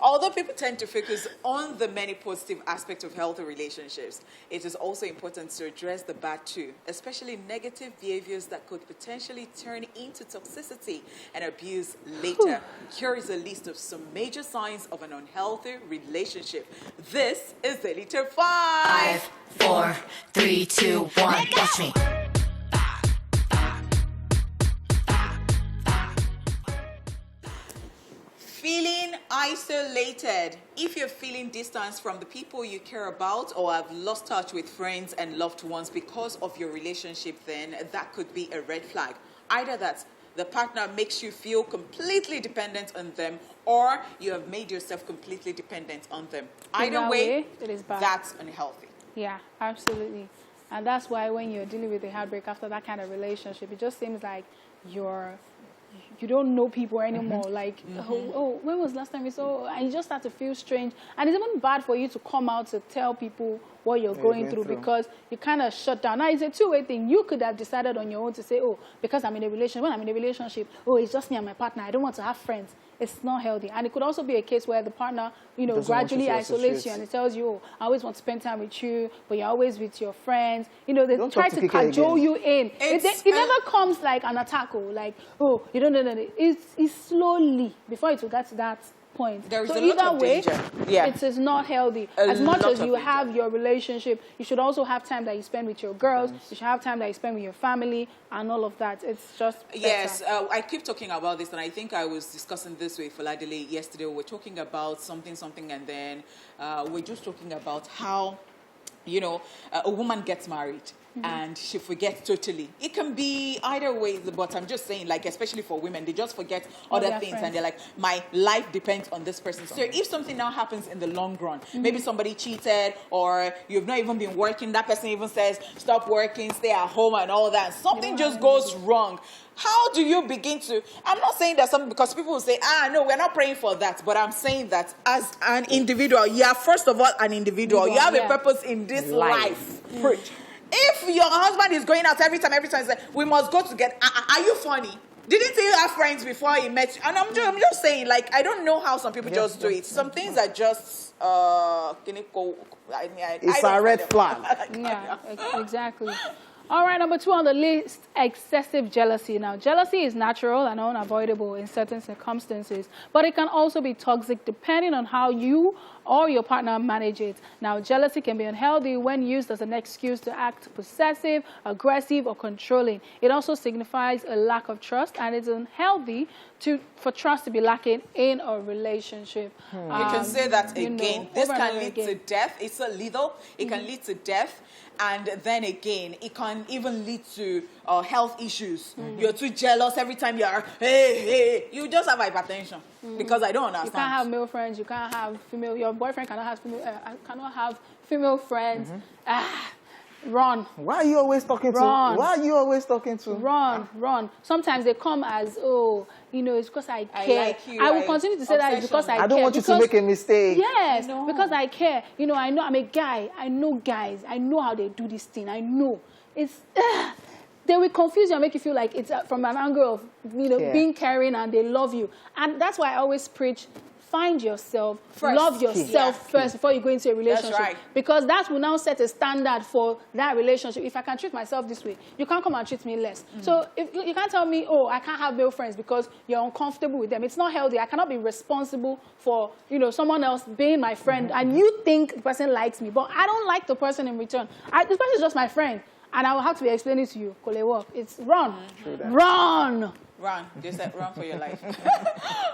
Although people tend to focus on the many positive aspects of healthy relationships, it is also important to address the bad too, especially negative behaviors that could potentially turn into toxicity and abuse later. Here is a list of some major signs of an unhealthy relationship. This is Daily Top 5. 5, 4, 3, 2, 1. Watch me. Feeling isolated. If you're feeling distance from the people you care about or have lost touch with friends and loved ones because of your relationship, then that could be a red flag. Either that the partner makes you feel completely dependent on them, or you have made yourself completely dependent on them. Either way, it is bad. That's unhealthy. Yeah, absolutely. And that's why when you're dealing with a heartbreak after that kind of relationship, it just seems like you don't know people anymore. Like, oh, when was last time we saw? And you just start to feel strange. And it's even bad for you to come out to tell people what you're going through because you kind of shut down. Now, it's a two-way thing. You could have decided on your own to say, oh, because I'm in a relationship, when I'm in a relationship, oh, it's just me and my partner. I don't want to have friends. It's not healthy. And it could also be a case where the partner, gradually isolates you and it tells you, oh, I always want to spend time with you, but you're always with your friends. They try to cajole you in. It never comes like an attack, like, oh, you don't know. It's slowly, before it will get to that point. There is so a lot either of way, danger. Yeah. it is not healthy. As much as you have your relationship, you should also have time that you spend with your girls. You should have time that you spend with your family and all of that. It's just better. Yes, I keep talking about this, and I think I was discussing this with Faladele yesterday. We were talking about something, and then we're just talking about how, a woman gets married. And she forgets totally. It can be either way, but I'm just saying, like, especially for women, they just forget other things. Friends. And they're like, my life depends on this person. So if something now happens in the long run, maybe somebody cheated or you've not even been working, that person even says, stop working, stay at home and all that. Something just goes wrong. How do you begin to, I'm not saying that something, because people will say, no, we're not praying for that. But I'm saying that as an individual, you are first of all an individual. You have a purpose in this life. Preach. If your husband is going out every time, say, we must go together. Are you funny? Didn't you have friends before he met you? And I'm just saying, like, I don't know how some people just do it. Some things are just, it's a red flag. Yeah, exactly. All right, number 2 on the list, excessive jealousy. Now, jealousy is natural and unavoidable in certain circumstances, but it can also be toxic depending on how you or your partner manage it. Now, jealousy can be unhealthy when used as an excuse to act possessive, aggressive, or controlling. It also signifies a lack of trust, and it's unhealthy for trust to be lacking in a relationship. You can say that again. This can lead to death. It's illegal. It can lead to death. And then again, it can even lead to health issues. You're too jealous every time you are, hey. You just have hypertension. Because I don't understand. You can't have male friends. You can't have female. Your boyfriend cannot have female friends. Run. Why are you always talking to? Why are you always talking to? Run. Sometimes they come as, it's because I care. Like you, I will continue to say that it's because I care. I don't want you to make a mistake. Yes, because I care. I know I'm a guy. I know guys. I know how they do this thing. I know. It's... They will confuse you and make you feel like it's from an angle of, being caring and they love you. And that's why I always preach, find yourself, love yourself first before you go into a relationship. That's right. Because that will now set a standard for that relationship. If I can treat myself this way, you can't come and treat me less. So if you can't tell me, oh, I can't have male friends because you're uncomfortable with them. It's not healthy. I cannot be responsible for, someone else being my friend. And you think the person likes me, but I don't like the person in return. This person is just my friend. And I will have to be explaining to you, it's run. Run. They said run for your life.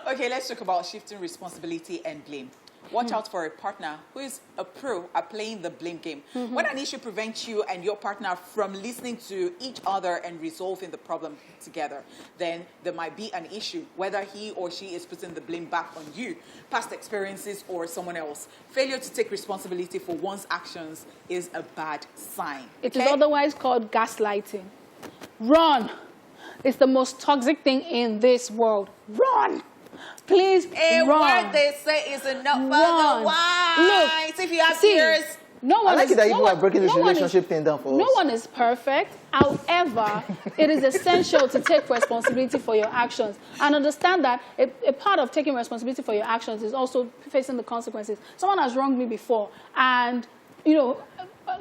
Okay, let's talk about shifting responsibility and blame. Watch out for a partner who is a pro at playing the blame game. When an issue prevents you and your partner from listening to each other and resolving the problem together, then there might be an issue, whether he or she is putting the blame back on you, past experiences, or someone else. Failure to take responsibility for one's actions is a bad sign. It is otherwise called gaslighting. Run. It's the most toxic thing in this world. Run. Please run. What they say is enough for the wise. Look, if you have tears, No one I like is, it that no you one, are breaking this no one relationship is, thing down for no us. one is perfect. However, it is essential to take responsibility for your actions and understand that a part of taking responsibility for your actions is also facing the consequences. Someone has wronged me before, and you know,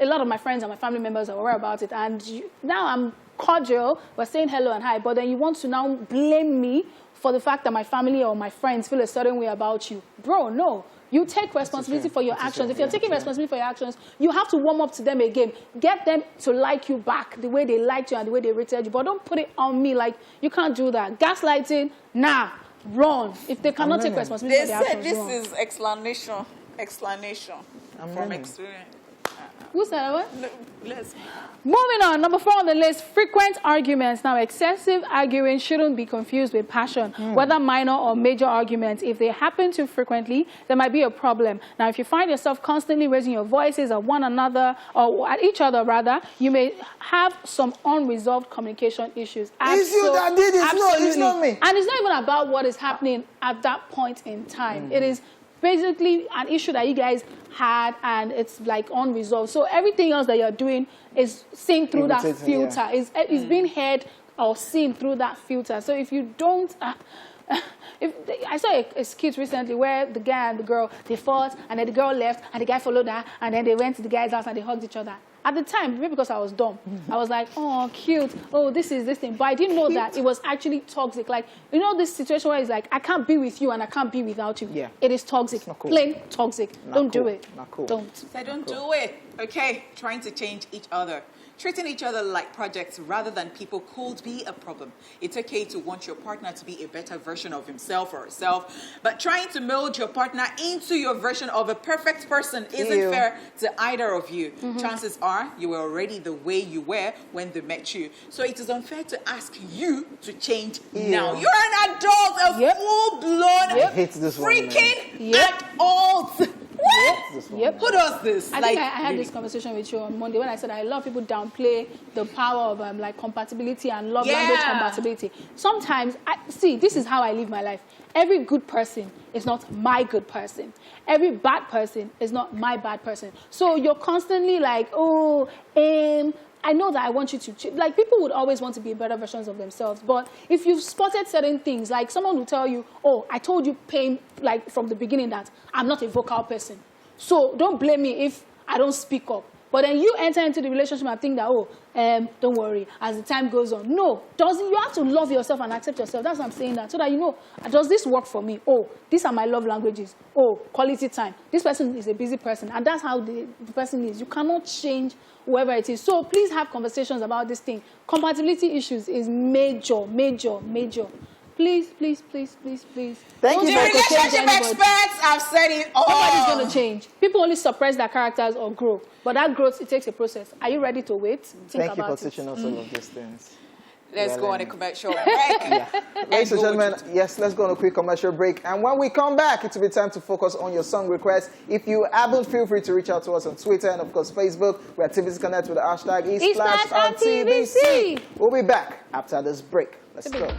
a lot of my friends and my family members are aware about it, and now I'm cordial, we're saying hello and hi, but then you want to now blame me for the fact that my family or my friends feel a certain way about you. Bro, no. You take responsibility for your actions. If you're taking responsibility for your actions, you have to warm up to them again. Get them to like you back the way they liked you and the way they rated you. But don't put it on me like, you can't do that. Gaslighting, nah, run. If they cannot take responsibility for their actions, this run. is explanation from experience. Who said that? No, let's... Moving on, number 4 on the list, frequent arguments. Now, excessive arguing shouldn't be confused with passion, whether minor or major arguments. If they happen too frequently, there might be a problem. Now, if you find yourself constantly raising your voices at one another, or at each other rather, you may have some unresolved communication issues. It's you that did it. No, it's not me. And it's not even about what is happening at that point in time. It is basically an issue that you guys had, and it's like unresolved. So everything else that you're doing is seen through that filter. It's being heard or seen through that filter. So if you don't, I saw a skit recently where the guy and the girl, they fought, and then the girl left, and the guy followed her, and then they went to the guy's house and they hugged each other. At the time, maybe because I was dumb, I was like, oh, cute. Oh, this is this thing. But I didn't know that it was actually toxic. Like, you know this situation where it's like, I can't be with you and I can't be without you. Yeah. It is toxic. Not cool. Plain toxic. Don't do it. Not cool. Don't. So don't do it, okay? Trying to change each other. Treating each other like projects rather than people could be a problem. It's okay to want your partner to be a better version of himself or herself, but trying to mold your partner into your version of a perfect person isn't fair to either of you. Chances are you were already the way you were when they met you. So it is unfair to ask you to change now. You're an adult, a full-blown I hate this one, freaking adult. What? Who does this? I think I had this conversation with you on Monday when I said I love people downplay the power of like compatibility and love language compatibility. Sometimes, this is how I live my life. Every good person is not my good person. Every bad person is not my bad person. So you're constantly like, I know that I want you to, like, people would always want to be better versions of themselves. But if you've spotted certain things, like someone will tell you, oh, I told you like from the beginning that I'm not a vocal person. So don't blame me if I don't speak up. But then you enter into the relationship and think that, don't worry, as the time goes on. No, you have to love yourself and accept yourself. That's what I'm saying that. So that you know, does this work for me? Oh, these are my love languages. Oh, quality time. This person is a busy person. And that's how the person is. You cannot change whoever it is. So please have conversations about this thing. Compatibility issues is major, major, major. Please, please, please, please, please. Thank you. The relationship experts have said it all. Nobody's going to change. People only suppress their characters or grow. But that growth, it takes a process. Are you ready to wait? Thank you for teaching us all of these things. Let's go on a commercial break. Ladies and gentlemen, yes, let's go on a quick commercial break. And when we come back, it will be time to focus on your song requests. If you haven't, feel free to reach out to us on Twitter and, of course, Facebook. We're at TVC Connect with the hashtag #EastFlash on TVC. We'll be back after this break. Let's go.